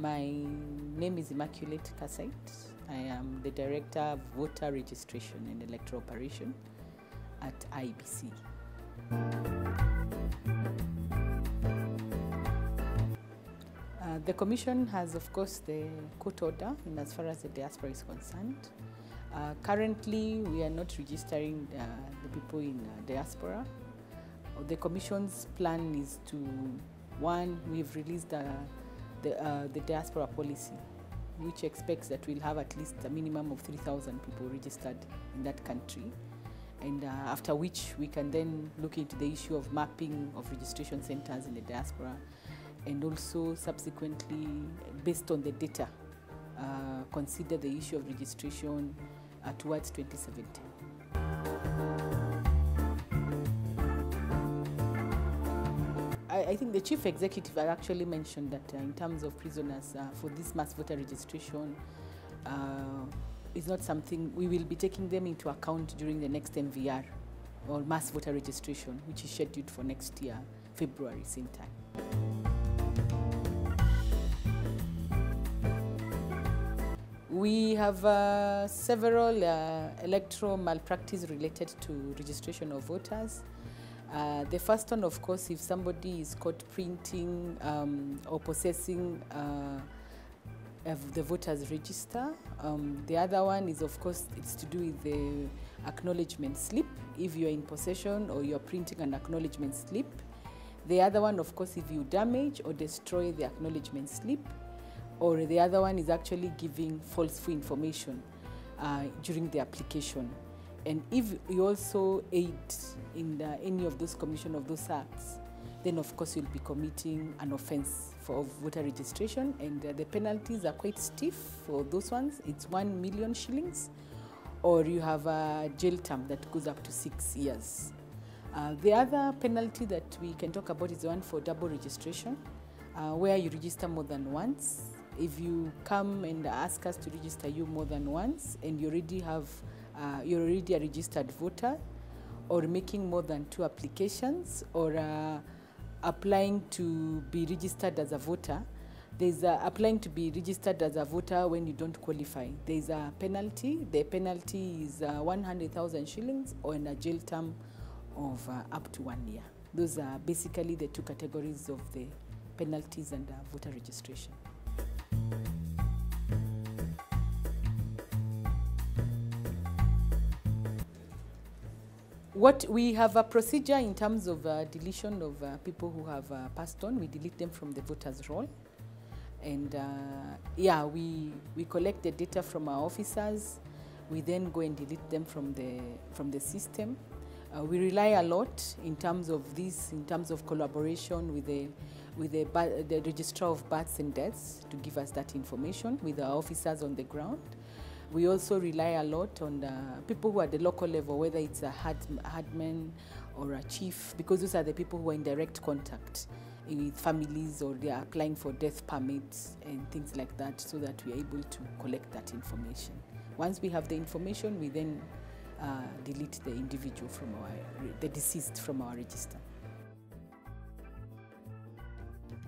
My name is Immaculate Kassait. I am the Director of Voter Registration and Electoral Operation at IEBC. The Commission has, of course, the court order in as far as the diaspora is concerned. Currently, we are not registering the people in diaspora. The Commission's plan is to, one, we've released the diaspora policy, which expects that we'll have at least a minimum of 3,000 people registered in that country. And after which we can then look into the issue of mapping of registration centers in the diaspora, and also subsequently, based on the data, consider the issue of registration towards 2017. I think the Chief Executive had actually mentioned that in terms of prisoners for this mass voter registration, is not something we will be taking them into account during the next MVR or mass voter registration, which is scheduled for next year, February, same time. We have several electoral malpractice related to registration of voters. The first one, of course, if somebody is caught printing or possessing the voters register. The other one is, of course, it's to do with the acknowledgement slip, if you're in possession or you're printing an acknowledgement slip. The other one, of course, if you damage or destroy the acknowledgement slip. Or the other one is actually giving false information during the application. And if you also aid in any of those commission of those acts, then of course you'll be committing an offense for voter registration, and the penalties are quite stiff for those ones. It's 1 million shillings, or you have a jail term that goes up to 6 years. The other penalty that we can talk about is the one for double registration, where you register more than once. If you come and ask us to register you more than once, and you already have, you're already a registered voter, or making more than 2 applications, or applying to be registered as a voter, there's applying to be registered as a voter when you don't qualify. There's a penalty. The penalty is 100,000 shillings or in a jail term of up to 1 year. Those are basically the 2 categories of the penalties under voter registration. What we have a procedure in terms of deletion of people who have passed on. We delete them from the voters' roll, and yeah, we collect the data from our officers. We then go and delete them from the system. We rely a lot in terms of this, in terms of collaboration with the registrar of births and deaths to give us that information with our officers on the ground. We also rely a lot on people who are at the local level, whether it's a hardman or a chief, because those are the people who are in direct contact with families, or they are applying for death permits and things like that, so that we are able to collect that information. Once we have the information, we then delete the individual from the deceased from our register.